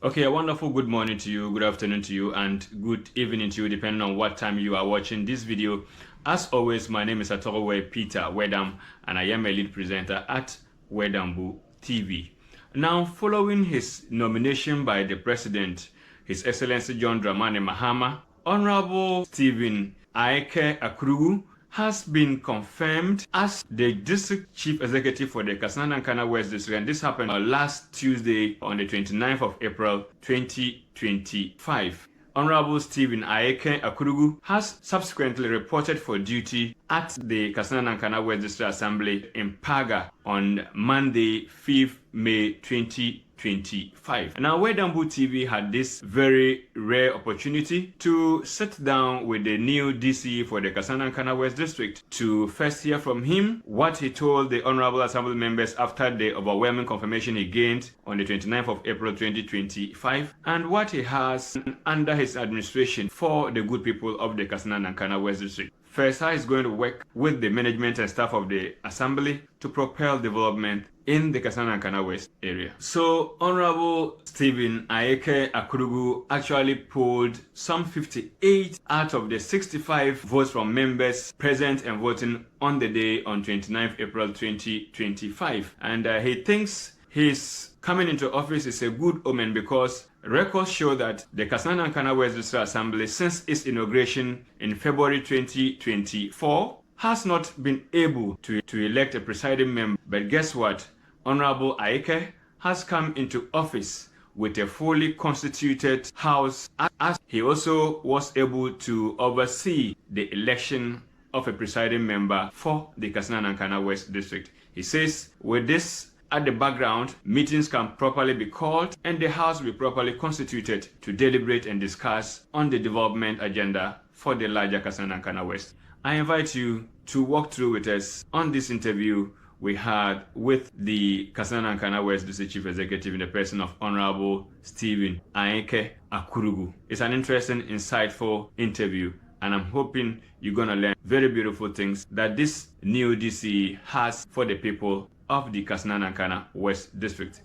Okay, a wonderful good morning to you, good afternoon to you, and good evening to you, depending on what time you are watching this video. As always, my name is Akurugo Peter Wedam, and I am a lead presenter at Wedambu TV. Now, following his nomination by the President, His Excellency John Dramani Mahama, Honorable Stephen AEKE Akurugo has been confirmed as the District Chief Executive for the Kassena-Nankana West District, and this happened last Tuesday on the 29th of April 2025. Honorable Stephen AEKE Akurugo has subsequently reported for duty at the Kassena-Nankana West District Assembly in Paga on Monday, 5th May 2025. Now, Wedambu TV had this very rare opportunity to sit down with the new DC for the Kassena-Nankana West District to first hear from him what he told the Honorable Assembly members after the overwhelming confirmation he gained on the 29th of April 2025, and what he has under his administration for the good people of the Kassena-Nankana West District. First, how he's going to work with the management and staff of the Assembly to propel development in the Kassena-Nankana West area. So, Honorable Stephen AEKE Akurugo actually polled some 58 out of the 65 votes from members present and voting on the day on 29th April 2025. And he thinks his coming into office is a good omen because records show that the Kassena-Nankana West District Assembly, since its inauguration in February 2024, has not been able to elect a presiding member. But guess what? Honorable AEKE has come into office with a fully constituted house, as he also was able to oversee the election of a presiding member for the Kassena-Nankana West District. He says with this at the background, meetings can properly be called and the House will be properly constituted to deliberate and discuss on the development agenda for the larger Kassena-Nankana West. I invite you to walk through with us on this interview we had with the Kassena-Nankana West District Chief Executive in the person of Honorable Stephen AEKE Akurugo. It's an interesting, insightful interview, and I'm hoping you're going to learn very beautiful things that this new DC has for the people of the Kassena-Nankana West District.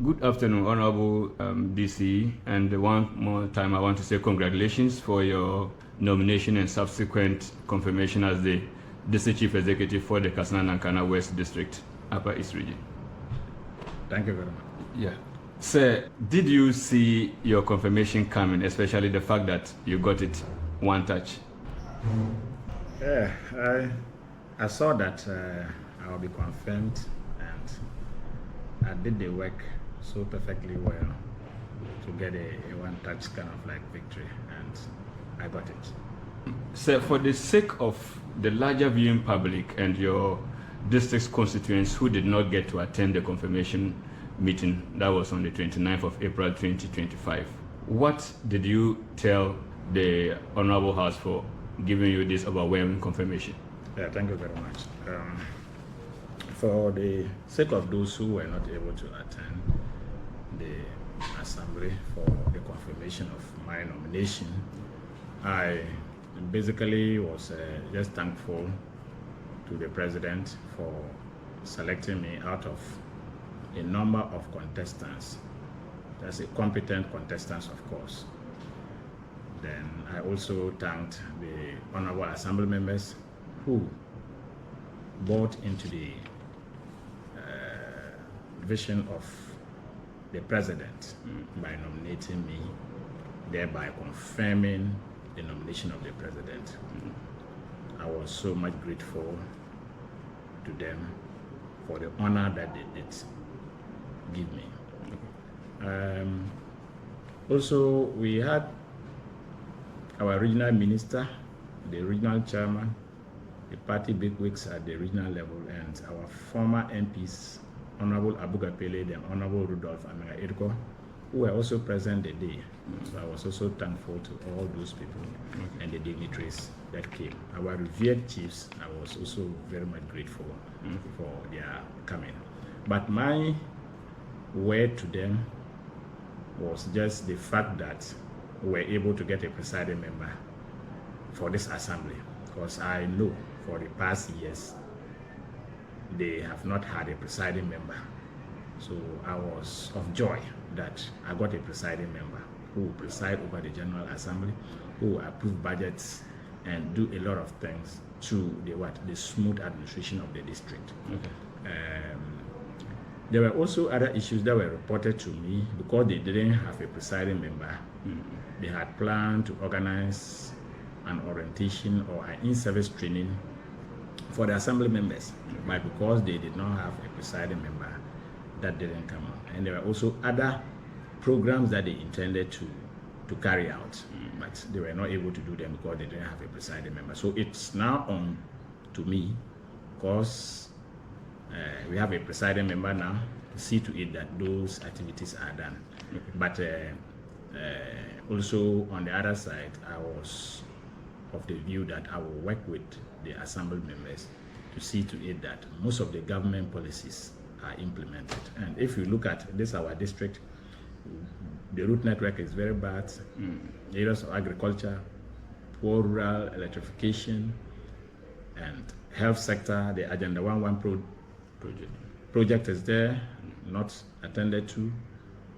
Good afternoon, Honorable DC, and one more time I want to say congratulations for your nomination and subsequent confirmation as the District Chief Executive for the Kassena-Nankana West District, Upper East Region. Thank you very much. Yeah. Sir, did you see your confirmation coming, especially the fact that you got it one touch? Yeah, I saw that I will be confirmed, and I did the work so perfectly well to get a one-touch kind of like victory, and I got it. Sir, for the sake of the larger viewing public and your district's constituents who did not get to attend the confirmation meeting that was on the 29th of April 2025, what did you tell the Honorable House for giving you this overwhelming confirmation? Yeah, thank you very much. For the sake of those who were not able to attend the assembly for the confirmation of my nomination, I basically was just thankful to the President for selecting me out of a number of contestants. That's a competent contestants, of course. Then I also thanked the Honorable Assembly members who bought into the vision of the President by nominating me, thereby confirming the nomination of the President. I was so much grateful to them for the honor that they did give me. Also, we had our regional minister, the regional chairman, the party bigwigs at the regional level, and our former MPs, Honorable Abuga Pele and Honorable Rudolph Amega-Edko, who were also present the day. So I was also thankful to all those people and the dignitaries that came. Our revered chiefs, I was also very much grateful for their coming. But my word to them was just the fact that we were able to get a presiding member for this assembly, because I know for the past years they have not had a presiding member. So I was of joy that I got a presiding member who will preside over the General Assembly, who will approve budgets and do a lot of things to the smooth administration of the district. Okay. There were also other issues that were reported to me because they didn't have a presiding member. They had planned to organize an orientation or an in-service training for the assembly members, but because they did not have a presiding member, that didn't come out. And there were also other programs that they intended to carry out, but they were not able to do them because they didn't have a presiding member. So it's now on to me, because we have a presiding member now, to see to it that those activities are done. Okay. But also on the other side, I was of the view that I will work with the assembly members to see to it that most of the government policies are implemented. And if you look at this, our district, the route network is very bad. Areas of agriculture, poor rural electrification, and health sector, the Agenda 11 project is there, not attended to.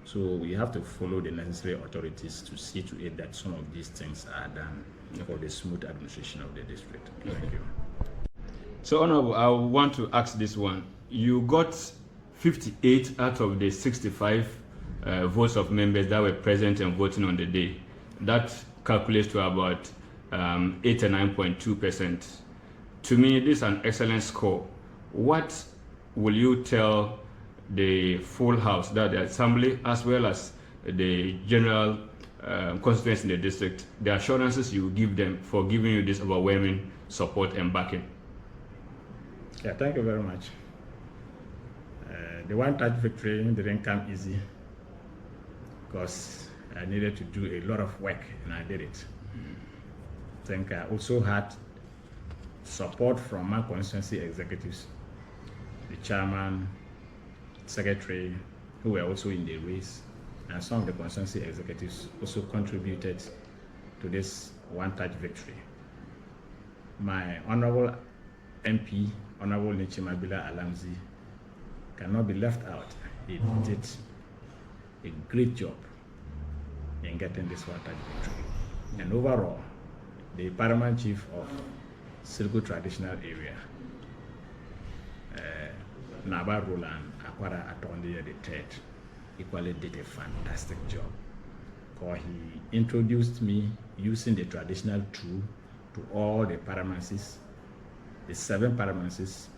So we have to follow the necessary authorities to see to it that some of these things are done for the smooth administration of the district. Thank you. So, Honorable, I want to ask this one. You got 58 out of the 65 votes of members that were present and voting on the day. That calculates to about 89.2%. To me, this is an excellent score. What will you tell the full house, that the assembly as well as the general constituents in the district, the assurances you give them for giving you this overwhelming support and backing? Yeah, thank you very much. The one-touch victory didn't come easy because I needed to do a lot of work, and I did it. I think I also had support from my constituency executives, the chairman, secretary, who were also in the race, and some of the constituency executives also contributed to this one-touch victory. My honorable MP, Honorable Nichimabila Alamzi, cannot be left out. He did a great job in getting this one-touch victory. And overall, the paramount chief of Sirgu traditional area, Naba Roland Akwara Atondi III, equally did a fantastic job. Because he introduced me using the traditional tool to all the paramancies, the 7 paramancies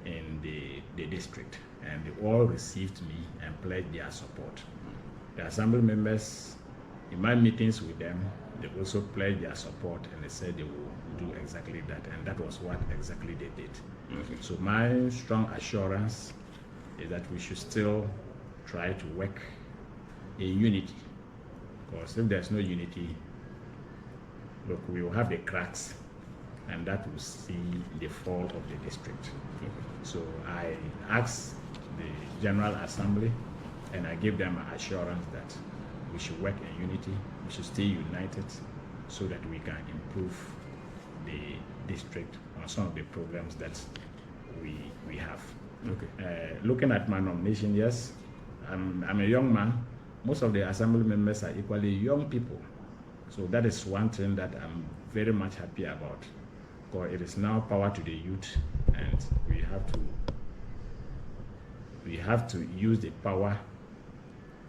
in the district, and they all received me and pledged their support. The assembly members, in my meetings with them, they also pledged their support, and they said they will do exactly that, and that was what exactly they did. Okay. So my strong assurance is that we should still try to work in unity, because if there's no unity, look, we will have the cracks, and that will see the fall of the district. Okay. So I asked the General Assembly, and I gave them an assurance that we should work in unity, we should stay united, so that we can improve the district on some of the problems that we have. Okay. Looking at my nomination, yes, I'm a young man. Most of the assembly members are equally young people. So that is one thing that I'm very much happy about. Because it is now power to the youth, and we have to use the power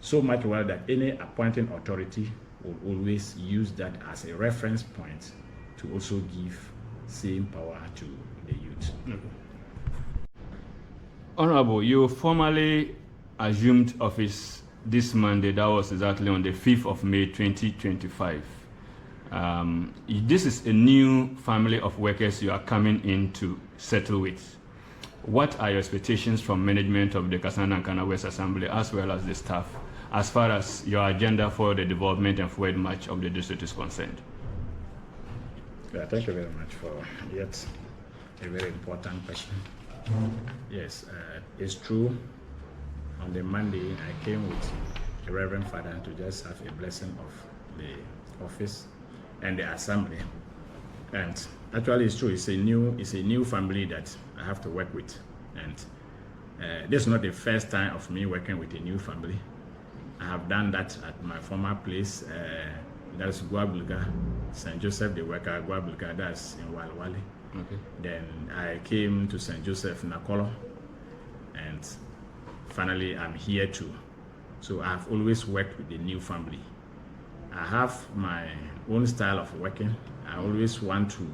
so much well that any appointing authority will always use that as a reference point to also give same power to the youth. Okay. Honorable, you formally assumed office this Monday. That was exactly on the 5th of May 2025. This is a new family of workers you are coming in to settle with. What are your expectations from management of the Kassena-Nankana West Assembly as well as the staff, as far as your agenda for the development and forward march of the district is concerned? Yeah, thank you very much for yet a very important question. Yes, it's true. On the Monday, I came with the Reverend Father to just have a blessing of the office and the assembly. And actually, it's true. It's a new family that I have to work with. And this is not the first time of me working with a new family. I have done that at my former place. That's Guabulga, St. Joseph the Worker, Guabulga, that's in Walwali. Okay. Then I came to St. Joseph Nakolo, and finally I'm here too. So I've always worked with the new family. I have my own style of working. I always want to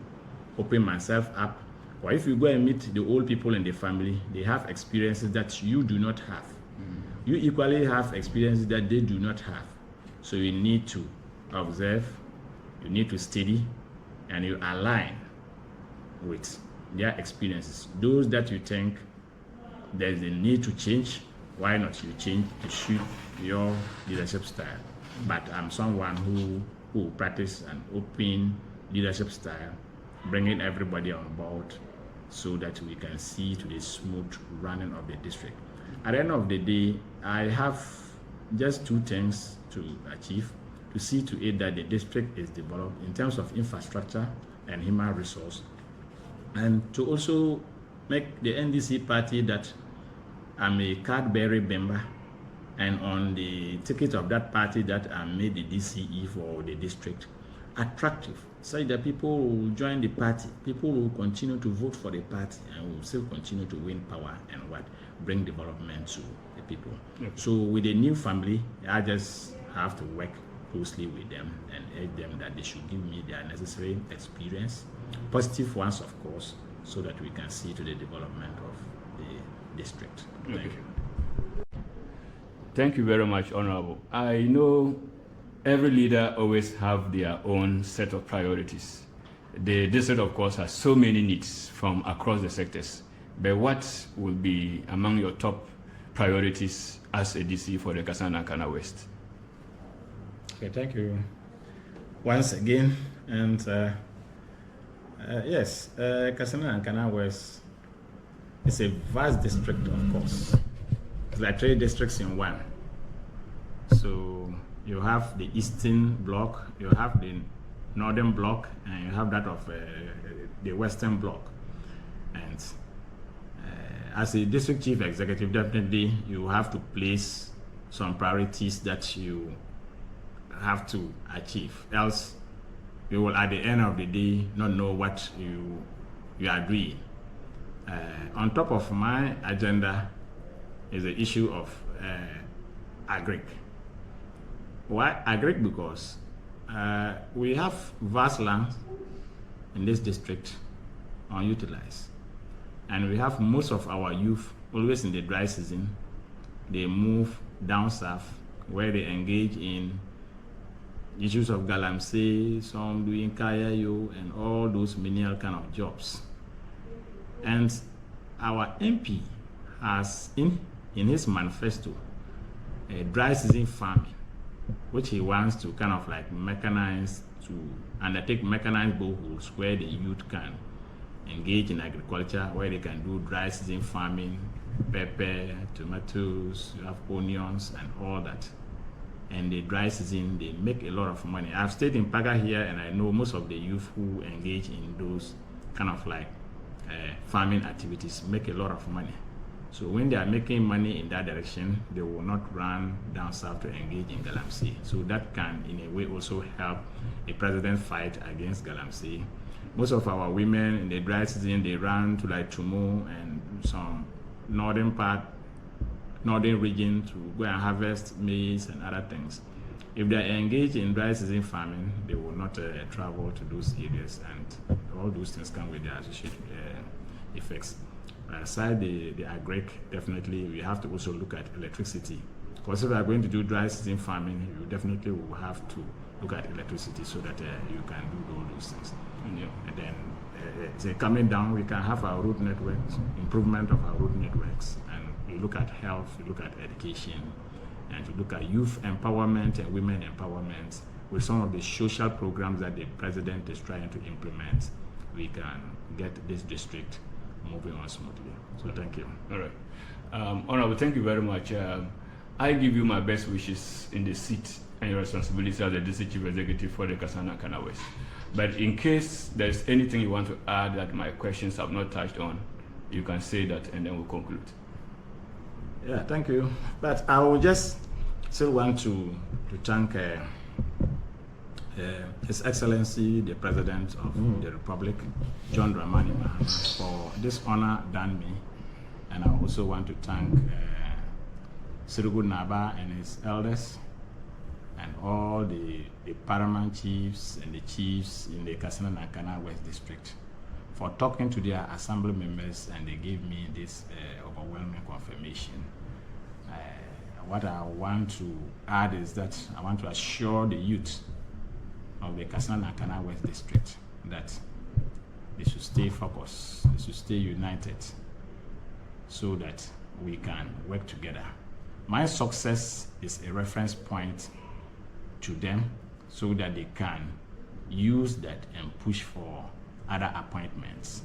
open myself up. Or if you go and meet the old people in the family, they have experiences that you do not have. You equally have experiences that they do not have. So you need to observe, you need to study, and you align with their experiences. Those that you think there's a need to change, why not you change to suit your leadership style? But I'm someone who practice an open leadership style, bringing everybody on board so that we can see to the smooth running of the district. At the end of the day, I have just two things to achieve: to see to it that the district is developed in terms of infrastructure and human resource, and to also make the NDC party that I'm a card-bearing member, and on the ticket of that party that I made the DCE for the district attractive, so that people will join the party, people will continue to vote for the party, and will still continue to win power and bring development to the people. Okay. So with the new family, I just have to work closely with them and urge them that they should give me their necessary experience, positive ones of course, so that we can see to the development of the district. Okay. Thank you. Thank you very much, Honorable. I know every leader always have their own set of priorities. The district, of course, has so many needs from across the sectors. But what will be among your top priorities as a DC for the Kassena-Nankana West? Okay, thank you once again. And yes, Kassena-Nankana West is a vast district, of course. It's like 3 districts in one. So you have the eastern block, you have the northern block, and you have that of the western block. And as a district chief executive, definitely you have to place some priorities that you have to achieve. Else, you will at the end of the day not know what you are doing. On top of my agenda is the issue of agric. Why agric? Because we have vast land in this district unutilized, and we have most of our youth always in the dry season. They move down south where they engage in issues of galamsey, some doing kayayo, and all those menial kind of jobs. And our MP has in his manifesto a dry season farming, which he wants to kind of like mechanize, to undertake mechanized boreholes where the youth can engage in agriculture, where they can do dry season farming, pepper, tomatoes, you have onions and all that. And the dry season, they make a lot of money. I've stayed in Paga here, and I know most of the youth who engage in those kind of like farming activities make a lot of money. So when they are making money in that direction, they will not run down south to engage in galamsey. So that can, in a way, also help a president fight against galamsey. Most of our women in the dry season, they run to like Tumu and some northern region to go and harvest maize and other things. If they are engaged in dry season farming, they will not travel to those areas, and all those things come with their associated effects. Aside the agric, definitely we have to also look at electricity. Because if we are going to do dry season farming, you definitely will have to look at electricity so that you can do all those things. Yeah. And then coming down, we can have our road networks, improvement of our road networks, and you look at health, you look at education, and you look at youth empowerment and women empowerment. With some of the social programs that the president is trying to implement, we can get this district moving on smoothly. So thank you. All right. Honorable, thank you very much. I give you my best wishes in the seat and your responsibility as the district chief executive for the Kassena-Nankana West. But in case there's anything you want to add that my questions have not touched on, you can say that and then we'll conclude. Yeah, thank you. But I will just Still want to thank His Excellency, the President of the Republic, John Dramani Mahama, for this honor done me. And I also want to thank Akurugo Naba and his elders, and all the paramount chiefs and the chiefs in the Kassena-Nankana West District for talking to their assembly members, and they gave me this overwhelming confirmation. What I want to add is that I want to assure the youth of the Kassena-Nankana West District that they should stay focused, they should stay united, so that we can work together. My success is a reference point to them, so that they can use that and push for other appointments.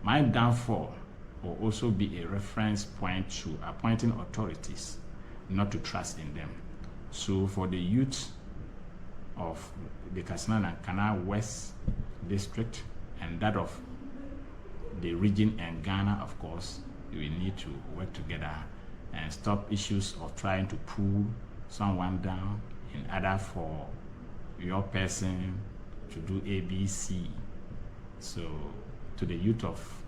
My downfall will also be a reference point to appointing authorities, not to trust in them. So for the youth of the Kassena-Nankana West District and that of the region and Ghana, of course, we need to work together and stop issues of trying to pull someone down in order for your person to do ABC. So to the youth of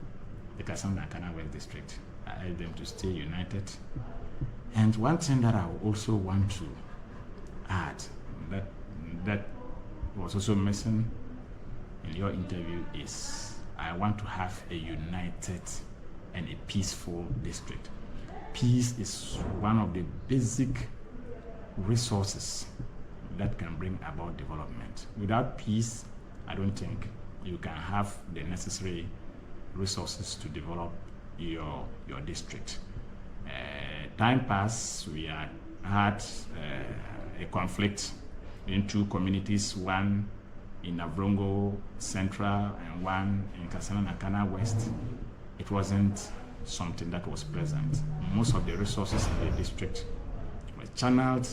the Kassena-Nankana West District, I urge them to stay united. And one thing that I also want to add that was also missing in your interview is I want to have a united and a peaceful district. Peace is one of the basic resources that can bring about development. Without peace, I don't think you can have the necessary resources to develop your district. Time passed, we had a conflict in two communities, one in Akurugo Central and one in Kassena-Nankana West. It wasn't something that was present. Most of the resources in the district were channeled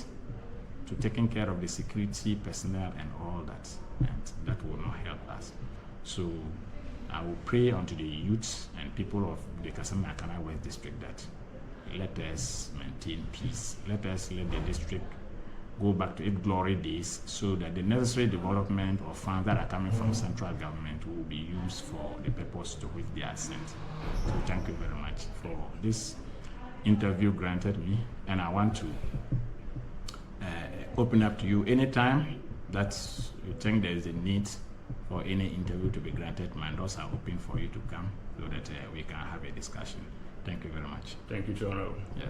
to taking care of the security personnel and all that, and that will not help us. So I will pray unto the youths and people of the Kassena-Nankana West District that let us maintain peace. Let us let the district go back to its glory days, so that the necessary development of funds that are coming from central government will be used for the purpose to which they are sent. So thank you very much for this interview granted me, and I want to open up to you anytime that you think there is a need for any interview to be granted. My doors are open for you to come, so that we can have a discussion. Thank you very much. Thank you, General. Yeah.